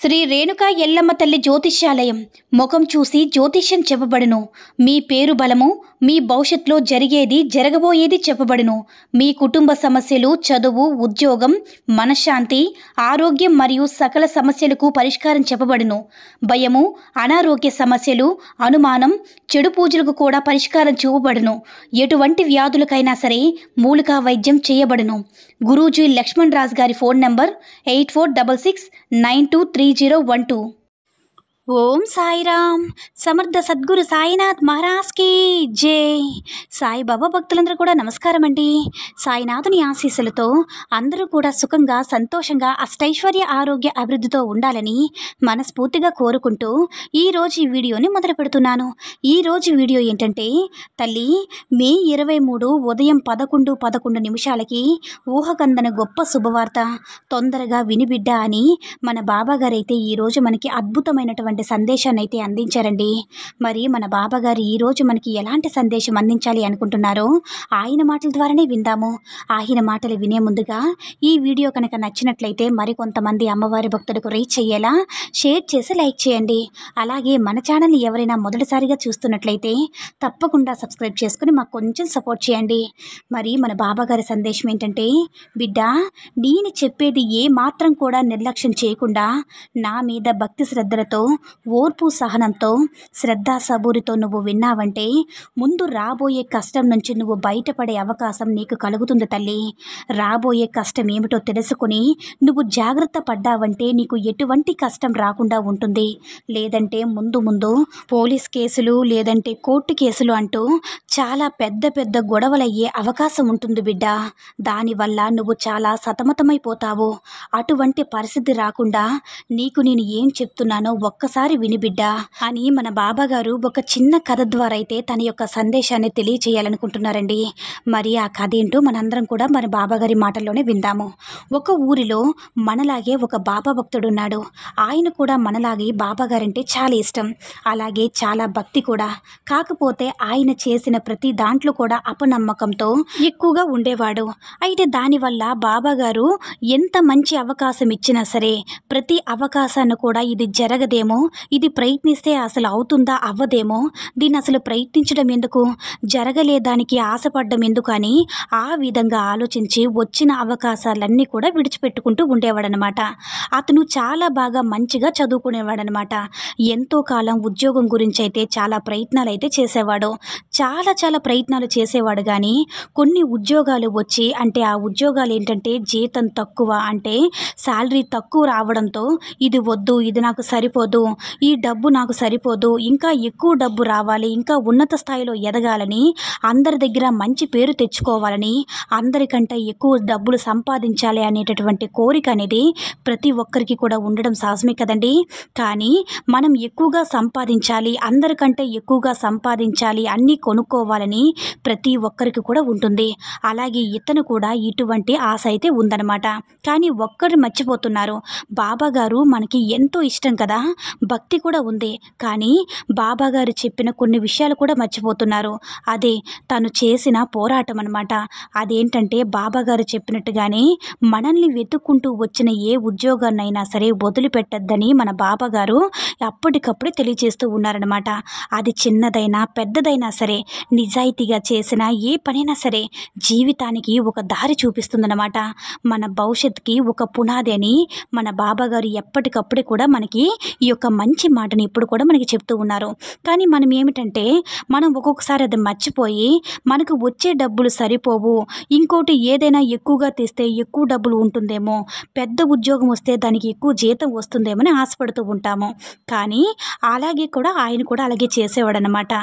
శ్రీ రేణుకా ఎల్లమ్మ తల్లి జ్యోతిష్యాలయం ముఖం చూసి జ్యోతిష్యం చెప్పబడును. మీ పేరు బలము, మీ భవిష్యత్తులో జరిగేది జరగబోయేది చెప్పబడును. మీ కుటుంబ సమస్యలు, చదువు, ఉద్యోగం, మనశ్శాంతి, ఆరోగ్యం మరియు సకల సమస్యలకు పరిష్కారం చెప్పబడును. భయము, అనారోగ్య సమస్యలు, అనుమానం, చెడు పూజలకు కూడా పరిష్కారం చూపబడును. ఎటువంటి వ్యాధులకైనా సరే మూలికా వైద్యం చేయబడును. గురూజీ లక్ష్మణ్ రాజ్ గారి ఫోన్ నంబర్ 8466923012. ఓం సాయిరామ్. సమర్థ సద్గురు సాయినాథ్ మహారాజ్కి జై. సాయిబాబా భక్తులందరూ కూడా నమస్కారం అండి. సాయినాథుని ఆశీస్సులతో అందరూ కూడా సుఖంగా, సంతోషంగా, అష్టైశ్వర్య, ఆరోగ్య, అభివృద్ధితో ఉండాలని మనస్ఫూర్తిగా కోరుకుంటూ ఈరోజు ఈ వీడియోని మొదలు పెడుతున్నాను. ఈరోజు వీడియో ఏంటంటే, తల్లి మే 23 ఉదయం 11:11 ఊహకందన గొప్ప శుభవార్త, తొందరగా వినిబిడ్డ అని మన బాబాగారైతే ఈరోజు మనకి అద్భుతమైనటువంటి సందేశాన్ని అయితే అందించారండి. మరి మన బాబాగారు ఈరోజు మనకి ఎలాంటి సందేశం అందించాలి అనుకుంటున్నారో ఆయన మాటల ద్వారానే విందాము. ఆయన మాటలు వినే ముందుగా ఈ వీడియో కనుక నచ్చినట్లయితే మరికొంతమంది అమ్మవారి భక్తులకు రీచ్ అయ్యేలా షేర్ చేసి లైక్ చేయండి. అలాగే మన ఛానల్ని ఎవరైనా మొదటిసారిగా చూస్తున్నట్లయితే తప్పకుండా సబ్స్క్రైబ్ చేసుకుని మాకు కొంచెం సపోర్ట్ చేయండి. మరి మన బాబాగారి సందేశం ఏంటంటే, బిడ్డ నేను చెప్పేది ఏ మాత్రం కూడా నిర్లక్ష్యం చేయకుండా నా మీద భక్తి శ్రద్ధలతో, ఓర్పు సహనంతో, శ్రద్ధా సబూరితో నువ్వు విన్నావంటే ముందు రాబోయే కష్టం నుంచి నువ్వు బయటపడే అవకాశం నీకు కలుగుతుంది తల్లి. రాబోయే కష్టం ఏమిటో తెలుసుకుని నువ్వు జాగ్రత్త పడ్డావంటే నీకు ఎటువంటి కష్టం రాకుండా ఉంటుంది. లేదంటే ముందు ముందు పోలీస్ కేసులు, లేదంటే కోర్టు కేసులు అంటూ చాలా పెద్ద పెద్ద గొడవలయ్యే అవకాశం ఉంటుంది బిడ్డ. దానివల్ల నువ్వు చాలా సతమతమైపోతావు. అటువంటి పరిస్థితి రాకుండా నీకు నేను ఏం చెప్తున్నానో ఒక్కసారి వినిబిడ్డా అని మన బాబాగారు ఒక చిన్న కథ ద్వారా అయితే తన యొక్క సందేశాన్ని తెలియచేయాలనుకుంటున్నారండి. మరి ఆ కథ ఏంటో మనందరం కూడా మన బాబాగారి మాటల్లోనే విందాము. ఒక ఊరిలో మనలాగే ఒక బాబా భక్తుడు ఉన్నాడు. ఆయన కూడా మనలాగే బాబాగారంటే చాలా ఇష్టం, అలాగే చాలా భక్తి కూడా. కాకపోతే ఆయన చేసిన ప్రతి దాంట్లో కూడా అపనమ్మకంతో ఎక్కువగా ఉండేవాడు. అయితే దానివల్ల బాబాగారు ఎంత మంచి అవకాశం ఇచ్చినా సరే ప్రతి అవకాశాన్ని కూడా ఇది జరగదేమో, ఇది ప్రయత్నిస్తే అసలు అవుతుందా అవ్వదేమో, దీన్ని అసలు ప్రయత్నించడం ఎందుకు, జరగలేదానికి ఆశపడ్డం ఎందుకు అని ఆ విధంగా ఆలోచించి వచ్చిన అవకాశాలన్నీ కూడా విడిచిపెట్టుకుంటూ ఉండేవాడనమాట. అతను చాలా బాగా మంచిగా చదువుకునేవాడనమాట. ఎంతో కాలం ఉద్యోగం గురించి అయితే చాలా ప్రయత్నాలు అయితే చేసేవాడు. చాలా ప్రయత్నాలు చేసేవాడు. కానీ కొన్ని ఉద్యోగాలు వచ్చి, అంటే ఆ ఉద్యోగాలు ఏంటంటే జీతం తక్కువ, అంటే శాలరీ తక్కువ రావడంతో ఇది వద్దు, ఇది నాకు సరిపోదు, ఈ డబ్బు నాకు సరిపోదు, ఇంకా ఎక్కువ డబ్బు రావాలి, ఇంకా ఉన్నత స్థాయిలో ఎదగాలని, అందరి దగ్గర మంచి పేరు తెచ్చుకోవాలని, అందరికంటే ఎక్కువ డబ్బులు సంపాదించాలి అనేటటువంటి కోరిక అనేది ప్రతి ఒక్కరికి కూడా ఉండడం సహజమే కదండి. కానీ మనం ఎక్కువగా సంపాదించాలి, అందరికంటే ఎక్కువగా సంపాదించాలి, అన్నీ కొనుక్కోవాలని ప్రతి ఒక్కరికి కూడా ఉంటుంది. అలాగే ఇతను కూడా ఇటువంటి ఆశ అయితే ఉందన్నమాట. కానీ ఒక్కరు మర్చిపోతున్నారు, బాబాగారు మనకి ఎంతో ఇష్టం కదా, భక్తి కూడా ఉంది. కానీ బాబాగారు చెప్పిన కొన్ని విషయాలు కూడా మర్చిపోతున్నారు. అదే తను చేసిన పోరాటం అన్నమాట. అదేంటంటే బాబాగారు చెప్పినట్టుగానే మనల్ని వెతుక్కుంటూ వచ్చిన ఏ ఉద్యోగాన్నైనా సరే వదిలిపెట్టద్దని మన బాబాగారు అప్పటికప్పుడు తెలియజేస్తూ ఉన్నారనమాట. అది చిన్నదైనా పెద్దదైనా సరే నిజాయితీగా చేసిన ఏ పనైనా సరే జీవితానికి ఒక దారి చూపిస్తుందన్నమాట. మన భవిష్యత్తుకి ఒక పునాది అని మన బాబాగారు ఎప్పటికప్పుడు కూడా మనకి ఈ యొక్క మంచి మాటని ఇప్పుడు కూడా మనకి చెప్తూ ఉన్నారు. కానీ మనం ఏమిటంటే మనం ఒక్కొక్కసారి అది మర్చిపోయి మనకు వచ్చే డబ్బులు సరిపోవు, ఇంకోటి ఏదైనా ఎక్కువగా తెస్తే ఎక్కువ డబ్బులు ఉంటుందేమో, పెద్ద ఉద్యోగం వస్తే దానికి ఎక్కువ జీతం వస్తుందేమో అని ఆశపడుతూ ఉంటాము. కానీ అలాగే కూడా ఆయన కూడా అలాగే చేసేవాడు అనమాట.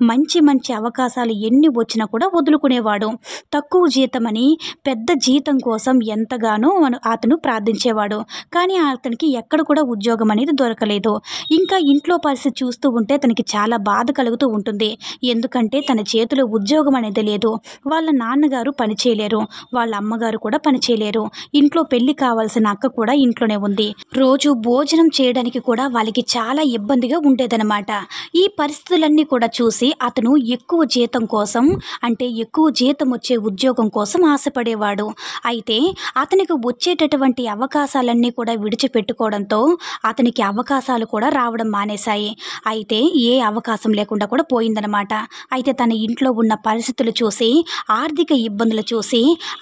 మంచి అవకాశాలు ఎన్ని వచ్చినా కూడా వదులుకునేవాడు. తక్కువ జీతమని పెద్ద జీతం కోసం ఎంతగానో అతను ప్రార్థించేవాడు. కానీ అతనికి ఎక్కడ కూడా ఉద్యోగం అనేది దొరకలేదు. ఇంకా ఇంట్లో పరిస్థితి చూస్తూ ఉంటే తనకి చాలా బాధ కలుగుతూ ఉంటుంది. ఎందుకంటే తన చేతిలో ఉద్యోగం అనేది లేదు. వాళ్ళ నాన్నగారు పని చేయలేరు, వాళ్ళ అమ్మగారు కూడా పని చేయలేరు. ఇంట్లో పెళ్లి కావాల్సిన అక్క కూడా ఇంట్లోనే ఉంది. రోజు భోజనం చేయడానికి కూడా వాళ్ళకి చాలా ఇబ్బందిగా ఉండేదన్నమాట. ఈ పరిస్థితులన్నీ కూడా చూసి అతను ఎక్కువ జీతం కోసం, అంటే ఎక్కువ జీతం వచ్చే ఉద్యోగం కోసం ఆశపడేవాడు. అయితే అతనికి వచ్చేటటువంటి అవకాశాలన్నీ కూడా విడిచిపెట్టుకోవడంతో అతనికి అవకాశాలు కూడా రావడం మానేశాయి. అయితే ఏ అవకాశం లేకుండా కూడా పోయిందనమాట. అయితే తన ఇంట్లో ఉన్న పరిస్థితులు చూసి, ఆర్థిక ఇబ్బందులు చూసి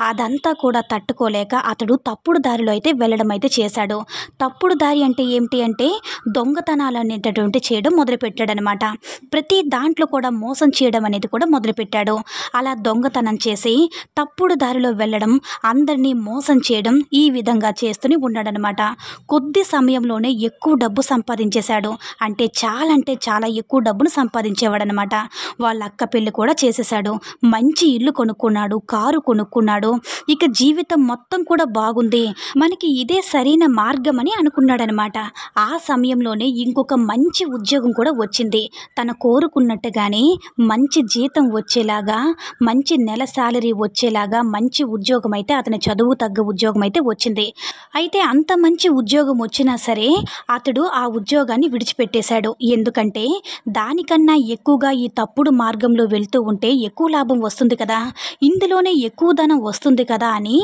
అదంతా కూడా తట్టుకోలేక అతడు తప్పుడు దారిలో అయితే వెళ్ళడం అయితే చేశాడు. తప్పుడు దారి అంటే ఏమిటి అంటే దొంగతనాలు అనేటటువంటి చేయడం మొదలుపెట్టాడనమాట. ప్రతి దాంట్లో కూడా మోసం చేయడం అనేది కూడా మొదలుపెట్టాడు. అలా దొంగతనం చేసి తప్పుడు దారిలో వెళ్ళడం, అందరినీ మోసం చేయడం, ఈ విధంగా చేస్తూనే ఉన్నాడనమాట. కొద్ది సమయంలోనే ఎక్కువ డబ్బు సంపాదించేశాడు. అంటే చాలా ఎక్కువ డబ్బును సంపాదించేవాడనమాట. వాళ్ళ అక్క పెళ్లి కూడా చేసేశాడు. మంచి ఇల్లు కొనుక్కున్నాడు, కారు కొనుక్కున్నాడు. ఇక జీవితం మొత్తం కూడా బాగుంది, మనకి ఇదే సరైన మార్గం అని అనుకున్నాడనమాట. ఆ సమయంలోనే ఇంకొక మంచి ఉద్యోగం కూడా వచ్చింది. తన కోరుకున్నట్టుగానే మంచి జీతం వచ్చేలాగా, మంచి నెల శాలరీ వచ్చేలాగా మంచి ఉద్యోగం అయితే, అతని చదువు తగ్గ ఉద్యోగం అయితే వచ్చింది. అయితే అంత మంచి ఉద్యోగం వచ్చినా సరే అతడు ఆ ఉద్యోగాన్ని విడిచిపెట్టేశాడు. ఎందుకంటే దానికన్నా ఎక్కువగా ఈ తప్పుడు మార్గంలో వెళ్తూ ఉంటే ఎక్కువ లాభం వస్తుంది కదా, ఇందులోనే ఎక్కువ ధనం వస్తుంది కదా అని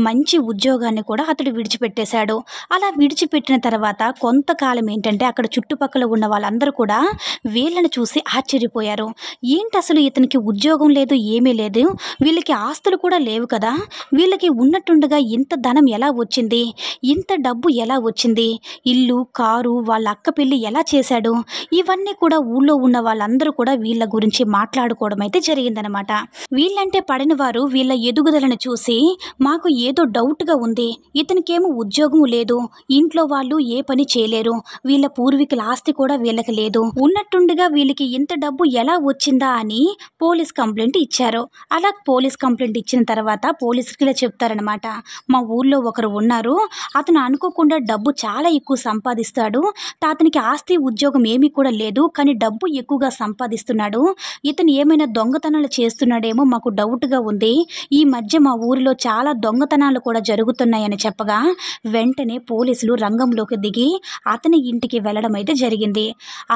మంచి ఉద్యోగాన్ని కూడా అతడు విడిచిపెట్టేశాడు. అలా విడిచిపెట్టిన తర్వాత కొంతకాలం ఏంటంటే అక్కడ చుట్టుపక్కల ఉన్న వాళ్ళందరూ కూడా వీళ్ళని చూసి ఆశ్చర్యపోయారు. ఏంటి అసలు ఇతనికి ఉద్యోగం లేదు, ఏమీ లేదు, వీళ్ళకి ఆస్తులు కూడా లేవు కదా, వీళ్ళకి ఉన్నట్టుండగా ఇంత ధనం ఎలా వచ్చింది, ఇంత డబ్బు ఎలా వచ్చింది, ఇల్లు, కారు, వాళ్ళ అక్క పెళ్లి ఎలా చేశాడు, ఇవన్నీ కూడా ఊళ్ళో ఉన్న వాళ్ళందరూ కూడా వీళ్ళ గురించి మాట్లాడుకోవడం అయితే జరిగిందనమాట. వీళ్ళంటే పడిన వారు వీళ్ళ ఎదుగుదలను చూసి మాకు ఏదో డౌట్గా ఉంది, ఇతనికేమో ఉద్యోగం లేదు, ఇంట్లో వాళ్ళు ఏ పని చేయలేరు, వీళ్ళ పూర్వీకుల ఆస్తి కూడా వీళ్ళకి లేదు, ఉన్నట్టుండగా వీళ్ళకి ఇంత డబ్బు ఎలా వచ్చిందా అని పోలీస్ కంప్లైంట్ ఇచ్చారు. అలా పోలీస్ కంప్లైంట్ ఇచ్చిన తర్వాత పోలీసుకి ఇలా చెప్తారనమాట, మా ఊళ్ళో ఒకరు ఉన్నారు, అతను అనుకోకుండా డబ్బు చాలా ఎక్కువ సంపాదిస్తాడు, అతనికి ఆస్తి ఉద్యోగం ఏమీ కూడా లేదు, కానీ డబ్బు ఎక్కువగా సంపాదిస్తున్నాడు, ఇతను ఏమైనా దొంగతనాలు చేస్తున్నాడేమో మాకు డౌట్గా ఉంది, ఈ మధ్య మా ఊరిలో చాలా దొంగతనాలు కూడా జరుగుతున్నాయని చెప్పగా వెంటనే పోలీసులు రంగంలోకి దిగి అతని ఇంటికి వెళ్ళడం అయితే జరిగింది.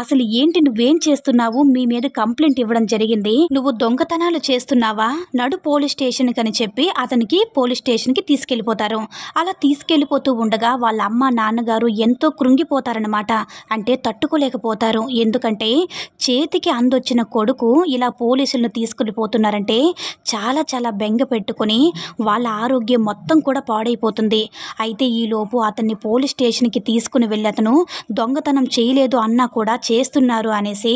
అసలు ఏంటి, నువ్వేం చేస్తున్నావు, మీ మీద కంప్లైంట్ ఇవ్వడం జరిగింది, నువ్వు దొంగతనాలు చేస్తున్నావా, నడు పోలీస్ స్టేషన్కి అని చెప్పి అతనికి పోలీస్ స్టేషన్కి తీసుకెళ్ళిపోతారు. అలా తీసుకెళ్ళిపోతూ ఉండగా వాళ్ళ అమ్మ నాన్నగారు ఎంతో కృంగిపోతారనమాట. అంటే తట్టుకోలేకపోతారు. ఎందుకంటే చేతికి అందొచ్చిన కొడుకు ఇలా పోలీసులను తీసుకెళ్ళిపోతున్నారంటే చాలా బెంగ పెట్టుకుని వాళ్ళ ఆరోగ్యం మొత్తం కూడా పాడైపోతుంది. అయితే ఈలోపు అతన్ని పోలీస్ స్టేషన్కి తీసుకుని వెళ్ళి అతను దొంగతనం చేయలేదు అన్నా కూడా చేస్తున్నారు అనేసి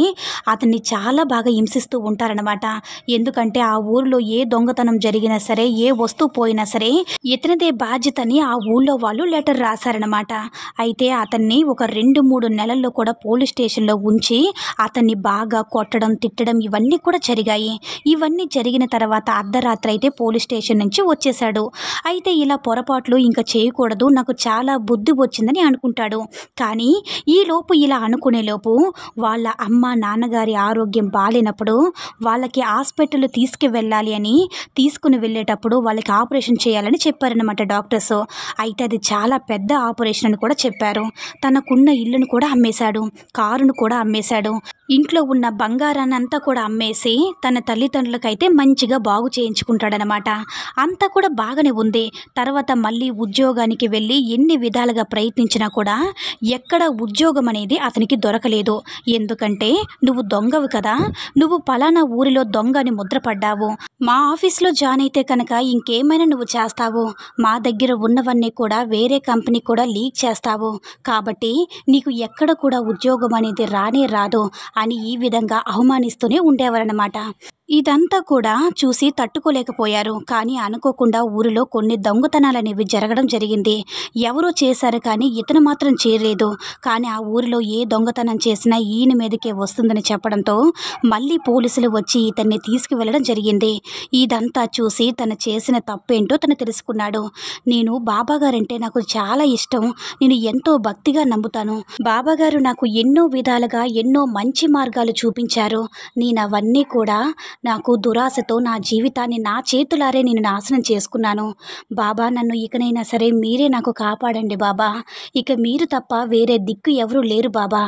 అతన్ని చాలా బాగా హింసిస్తూ ఉంటారనమాట. ఎందుకంటే ఆ ఊరిలో ఏ దొంగతనం జరిగినా సరే, ఏ వస్తువు పోయినా సరే ఇతనిదే బాధ్యతని ఆ ఊళ్ళో వాళ్ళు లెటర్ రాశారనమాట. అయితే అతన్ని ఒక 2-3 నెలల్లో కూడా పోలీస్ స్టేషన్లో ఉంచి అతన్ని బాగా కొట్టడం, తిట్టడం ఇవన్నీ కూడా జరిగాయి. ఇవన్నీ జరిగిన తర్వాత అర్ధరాత్రి అయితే పోలీస్ స్టేషన్ నుంచి వచ్చేశాడు. అయితే ఇలా పొరపాట్లు ఇంకా చేయకూడదు, నాకు చాలా బుద్ధి వచ్చిందని అనుకుంటాడు. కానీ ఈలోపు ఇలా అనుకునేలోపు వాళ్ళ అమ్మ నాన్నగారి ఆరోగ్యం బాలేనప్పుడు వాళ్ళకి హాస్పిటల్ తీసుకువెళ్ళాలి అని తీసుకుని వెళ్ళేటప్పుడు వాళ్ళకి ఆపరేషన్ చేయాలని చెప్పారనమాట డాక్టర్స్. అయితే అది చాలా పెద్ద ఆపరేషన్ అని కూడా చెప్పారు. తనకున్న ఇల్లును కూడా అమ్మేశాడు, కారును కూడా అమ్మేశాడు, ఇంట్లో ఉన్న బంగారాన్ని అంతా కూడా అమ్మేసి తన తల్లిదండ్రులకైతే మంచిగా బాగు చేయించుకుంటాడనమాట. అంతా కూడా బాగానే ఉంది. తర్వాత మళ్ళీ ఉద్యోగానికి వెళ్ళి ఎన్ని విధాలుగా ప్రయత్నించినా కూడా ఎక్కడ ఉద్యోగం అనేది అతనికి దొరకలేదు. ఎందుకంటే నువ్వు దొంగవు కదా, నువ్వు పలానా ఊరిలో దొంగ అని ముద్రపడ్డావు, మా ఆఫీస్లో జాయిన్ అయితే కనుక ఇంకేమైనా నువ్వు చేస్తావు, మా దగ్గర ఉన్నవన్నీ కూడా వేరే కంపెనీ కూడా లీక్ చేస్తావు, కాబట్టి నీకు ఎక్కడ కూడా ఉద్యోగం అనేది రానే రాదు అని ఈ విధంగా అవమానిస్తూనే ఉండేవారన్నమాట. ఇదంతా కూడా చూసి తట్టుకోలేకపోయారు. కానీ అనుకోకుండా ఊరిలో కొన్ని దొంగతనాలనేవి జరగడం జరిగింది. ఎవరో చేశారు కానీ ఇతను మాత్రం చేయలేదు. కానీ ఆ ఊరిలో ఏ దొంగతనం చేసినా ఈయన మీదకే వస్తుందని చెప్పడంతో మళ్ళీ పోలీసులు వచ్చి ఇతన్ని తీసుకువెళ్ళడం జరిగింది. ఇదంతా చూసి తను చేసిన తప్పేంటో తను తెలుసుకున్నాడు. నేను బాబాగారంటే నాకు చాలా ఇష్టం. నేను ఎంతో భక్తిగా నమ్ముతాను. బాబాగారు నాకు ఎన్నో విధాలుగా ఎన్నో మంచి మార్గాలు చూపించారు. నేను అవన్నీ కూడా నాకు దురాశతో నా జీవితాన్ని నా చేతులారే నేను నాశనం చేసుకున్నాను. బాబా నన్ను ఇకనైనా సరే మీరే నాకు కాపాడండి బాబా. ఇక మీరు తప్ప వేరే దిక్కు ఎవరు లేరు బాబా.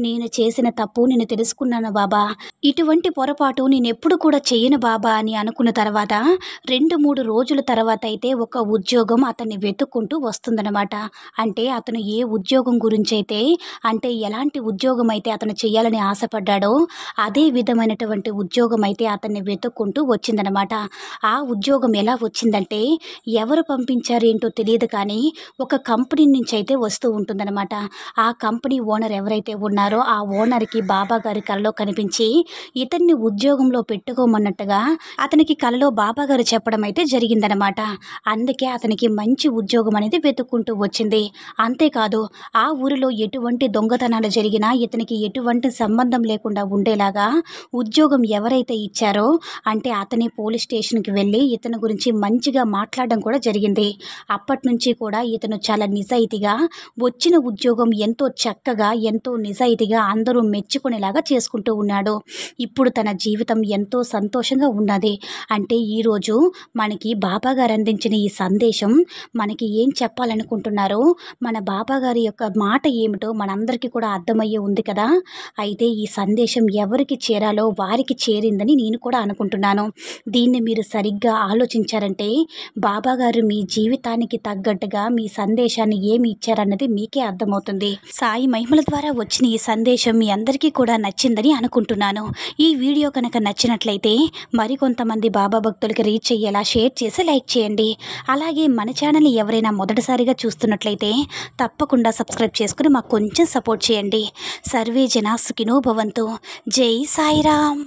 నేను చేసిన తప్పు నేను తెలుసుకున్నాను బాబా. ఇటువంటి పొరపాటు నేను ఎప్పుడు కూడా చేయను బాబా అని అనుకున్న తర్వాత 2-3 రోజుల తర్వాత అయితే ఒక ఉద్యోగం అతన్ని వెతుక్కుంటూ వస్తుందన్నమాట. అంటే అతను ఏ ఉద్యోగం గురించి అయితే అంటే ఎలాంటి ఉద్యోగం అయితే అతను చేయాలని ఆశపడ్డాడో అదే విధమైనటువంటి ఉద్యోగం అయితే అతన్ని వెతుక్కుంటూ వచ్చిందనమాట. ఆ ఉద్యోగం ఎలా వచ్చిందంటే ఎవరు పంపించారు ఏంటో తెలియదు కానీ ఒక కంపెనీ నుంచి అయితే వస్తూ ఉంటుందన్నమాట. ఆ కంపెనీ ఓనర్ ఎవరైతే ఉన్నారో ఆ ఓనర్కి బాబా గారి కలలో కనిపించి ఇతన్ని ఉద్యోగంలో పెట్టుకోమన్నట్టుగా అతనికి కలలో బాబా గారు చెప్పడం అయితే జరిగిందనమాట. అందుకే అతనికి మంచి ఉద్యోగం అనేది వెతుక్కుంటూ వచ్చింది. అంతేకాదు ఆ ఊరిలో ఎటువంటి దొంగతనాలు జరిగినా ఇతనికి ఎటువంటి సంబంధం లేకుండా ఉండేలాగా ఉద్యోగం ఎవరైతే ఇచ్చారో అంటే అతని పోలీస్ స్టేషన్కి వెళ్ళి ఇతని గురించి మంచిగా మాట్లాడడం కూడా జరిగింది. అప్పటి నుంచి కూడా ఇతను చాలా నిజాయితీగా వచ్చిన ఉద్యోగం ఎంతో చక్కగా ఎంతో నిజాయితీగా అందరూ మెచ్చుకునేలాగా చేసుకుంటూ ఉన్నాడు. ఇప్పుడు తన జీవితం ఎంతో సంతోషంగా ఉన్నది. అంటే ఈరోజు మనకి బాబా గారు అందించిన ఈ సందేశం మనకి ఏం చెప్పాలనుకుంటున్నారో మన బాబా గారి యొక్క మాట ఏమిటో మనందరికీ కూడా అర్థమయ్యే ఉంది కదా. అయితే ఈ సందేశం ఎవరికి చేరాలో వారికి చేరిందని నేను కూడా అనుకుంటున్నాను. దీన్ని మీరు సరిగ్గా ఆలోచించారంటే బాబా గారు మీ జీవితానికి తగ్గట్టుగా మీ సందేశాన్ని ఏమి ఇచ్చారన్నది మీకే అర్థమవుతుంది. సాయి మహిమల ద్వారా వచ్చిన ఈ సందేశం మీ అందరికీ కూడా నచ్చిందని అనుకుంటున్నాను. ఈ వీడియో కనుక నచ్చినట్లయితే మరికొంతమంది బాబా భక్తులకి రీచ్ అయ్యేలా షేర్ చేసి లైక్ చేయండి. అలాగే మన ఛానల్ని ఎవరైనా మొదటిసారిగా చూస్తున్నట్లయితే తప్పకుండా సబ్స్క్రైబ్ చేసుకుని మాకు కొంచెం సపోర్ట్ చేయండి. సర్వే జనా సుఖినో భవంతు. జై సాయిరామ్.